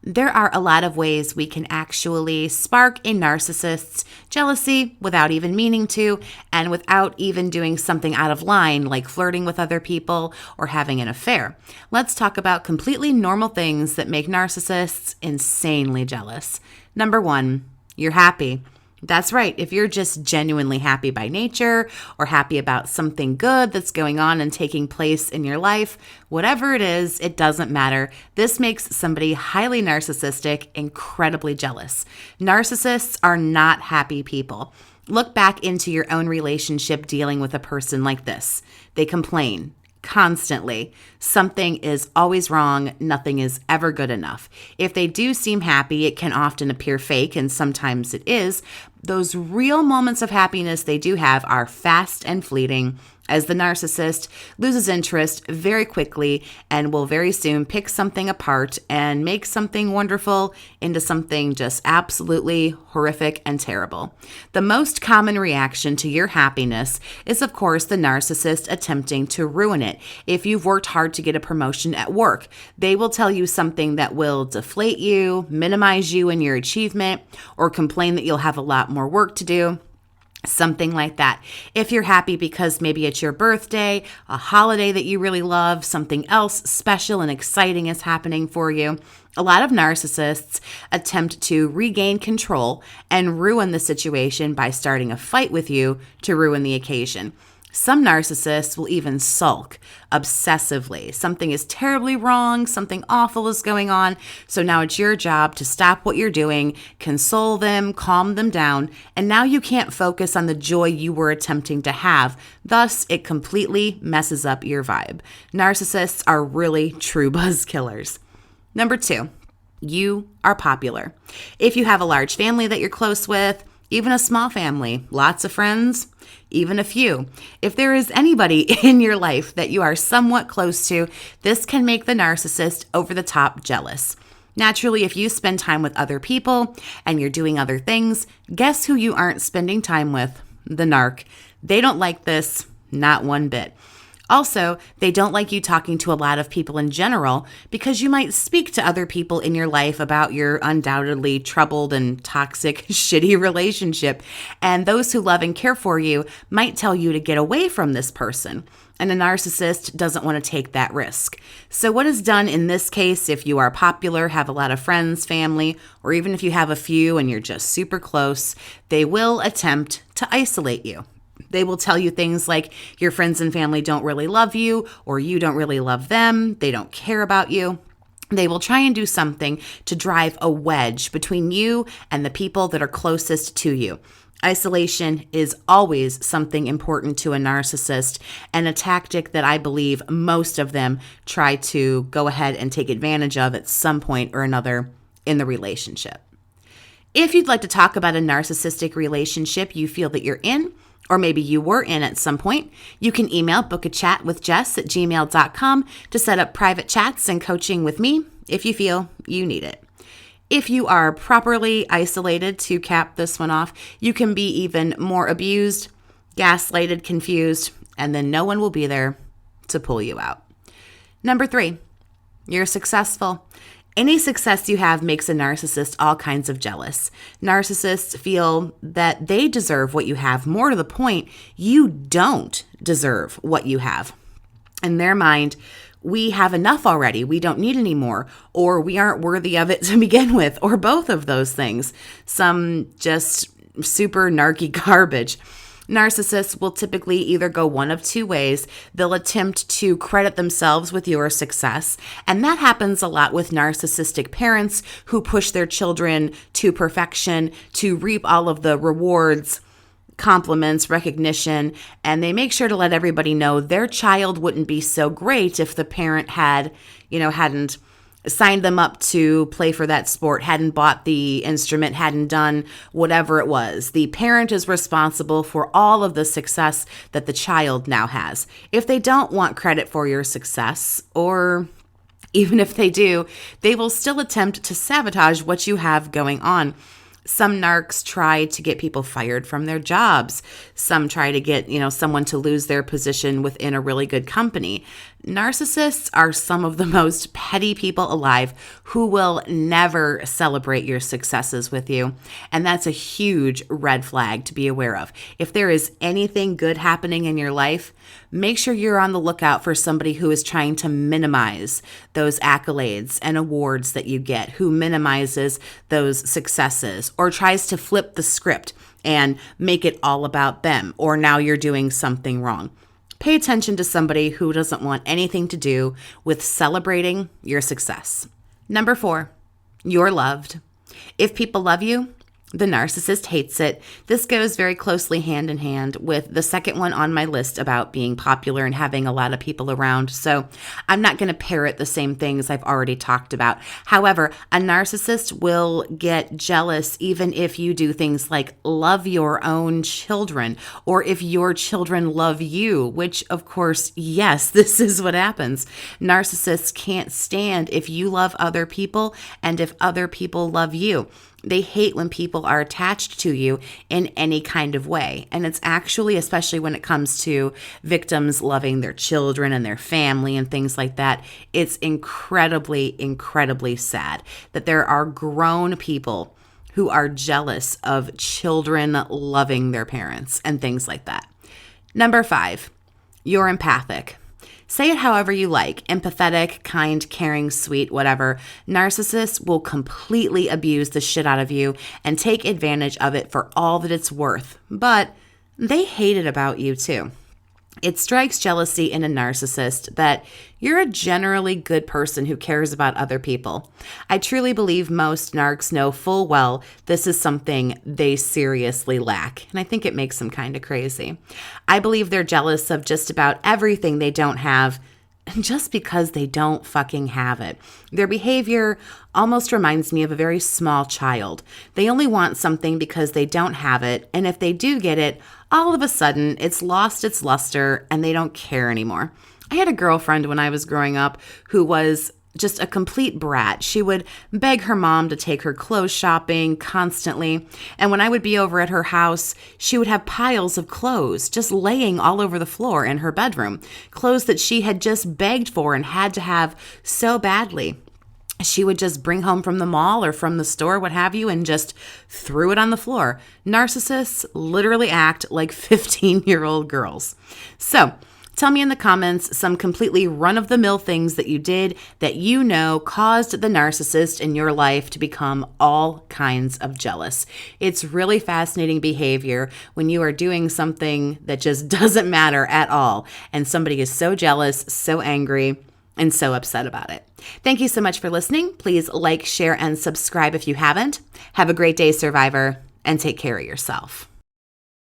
There are a lot of ways we can actually spark a narcissist's jealousy without even meaning to, and without even doing something out of line like flirting with other people or having an affair. Let's talk about completely normal things that make narcissists insanely jealous. Number 1, you're happy. That's right. If you're just genuinely happy by nature or happy about something good that's going on and taking place in your life, whatever it is, it doesn't matter. This makes somebody highly narcissistic incredibly jealous. Narcissists are not happy people. Look back into your own relationship dealing with a person like this. They complain constantly. Something is always wrong. Nothing is ever good enough. If they do seem happy, it can often appear fake, and sometimes it is. Those real moments of happiness they do have are fast and fleeting, as the narcissist loses interest very quickly and will very soon pick something apart and make something wonderful into something just absolutely horrific and terrible. The most common reaction to your happiness is, of course, the narcissist attempting to ruin it. If you've worked hard to get a promotion at work, they will tell you something that will deflate you, minimize you in your achievement, or complain that you'll have a lot more work to do. Something like that. If you're happy because maybe it's your birthday, a holiday that you really love, something else special and exciting is happening for you, a lot of narcissists attempt to regain control and ruin the situation by starting a fight with you to ruin the occasion. Some narcissists will even sulk obsessively. Something is terribly wrong, something awful is going on, so now it's your job to stop what you're doing, console them, calm them down, and now you can't focus on the joy you were attempting to have. Thus, it completely messes up your vibe. Narcissists are really true buzz killers. Number 2, you are popular. If you have a large family that you're close with, even a small family, lots of friends, even a few. If there is anybody in your life that you are somewhat close to, this can make the narcissist over the top jealous. Naturally, if you spend time with other people and you're doing other things, guess who you aren't spending time with? The narc. They don't like this, not one bit. Also, they don't like you talking to a lot of people in general because you might speak to other people in your life about your undoubtedly troubled and toxic, shitty relationship. And those who love and care for you might tell you to get away from this person. And a narcissist doesn't want to take that risk. So what is done in this case, if you are popular, have a lot of friends, family, or even if you have a few and you're just super close, they will attempt to isolate you. They will tell you things like your friends and family don't really love you, or you don't really love them, they don't care about you. They will try and do something to drive a wedge between you and the people that are closest to you. Isolation is always something important to a narcissist, and a tactic that I believe most of them try to go ahead and take advantage of at some point or another in the relationship. If you'd like to talk about a narcissistic relationship you feel that you're in, or maybe you were in at some point, you can email BookAChatWithJess@gmail.com to set up private chats and coaching with me if you feel you need it. If you are properly isolated, to cap this one off, you can be even more abused, gaslighted, confused, and then no one will be there to pull you out. Number 3, you're successful. Any success you have makes a narcissist all kinds of jealous. Narcissists feel that they deserve what you have. More to the point, you don't deserve what you have. In their mind, we have enough already. We don't need any more, or we aren't worthy of it to begin with, or both of those things. Some just super narky garbage. Narcissists will typically either go one of two ways. They'll attempt to credit themselves with your success, and that happens a lot with narcissistic parents who push their children to perfection to reap all of the rewards, compliments, recognition, and they make sure to let everybody know their child wouldn't be so great if the parent hadn't signed them up to play for that sport, hadn't bought the instrument, hadn't done whatever it was. The parent is responsible for all of the success that the child now has. If they don't want credit for your success, or even if they do, they will still attempt to sabotage what you have going on. Some narcs try to get people fired from their jobs. Some try to get, someone to lose their position within a really good company. Narcissists are some of the most petty people alive who will never celebrate your successes with you. And that's a huge red flag to be aware of. If there is anything good happening in your life, make sure you're on the lookout for somebody who is trying to minimize those accolades and awards that you get, who minimizes those successes or tries to flip the script and make it all about them, or now you're doing something wrong. Pay attention to somebody who doesn't want anything to do with celebrating your success. Number 4, you're loved. If people love you, the narcissist hates it. This goes very closely hand in hand with the second one on my list about being popular and having a lot of people around. So I'm not going to parrot the same things I've already talked about. However, a narcissist will get jealous even if you do things like love your own children, or if your children love you, which of course, yes, this is what happens. Narcissists can't stand if you love other people and if other people love you. They hate when people are attached to you in any kind of way. And it's actually, especially when it comes to victims loving their children and their family and things like that, it's incredibly, incredibly sad that there are grown people who are jealous of children loving their parents and things like that. Number 5, you're empathic. Say it however you like, empathetic, kind, caring, sweet, whatever. Narcissists will completely abuse the shit out of you and take advantage of it for all that it's worth. But they hate it about you too. It strikes jealousy in a narcissist that you're a generally good person who cares about other people. I truly believe most narcs know full well this is something they seriously lack, and I think it makes them kind of crazy. I believe they're jealous of just about everything they don't have, just because they don't fucking have it. Their behavior almost reminds me of a very small child. They only want something because they don't have it, and if they do get it, all of a sudden it's lost its luster and they don't care anymore. I had a girlfriend when I was growing up who was just a complete brat. She would beg her mom to take her clothes shopping constantly. And when I would be over at her house, she would have piles of clothes just laying all over the floor in her bedroom. Clothes that she had just begged for and had to have so badly. She would just bring home from the mall or from the store, what have you, and just threw it on the floor. Narcissists literally act like 15-year-old girls. So, tell me in the comments some completely run-of-the-mill things that you did that you know caused the narcissist in your life to become all kinds of jealous. It's really fascinating behavior when you are doing something that just doesn't matter at all, and somebody is so jealous, so angry, and so upset about it. Thank you so much for listening. Please like, share, and subscribe if you haven't. Have a great day, survivor, and take care of yourself.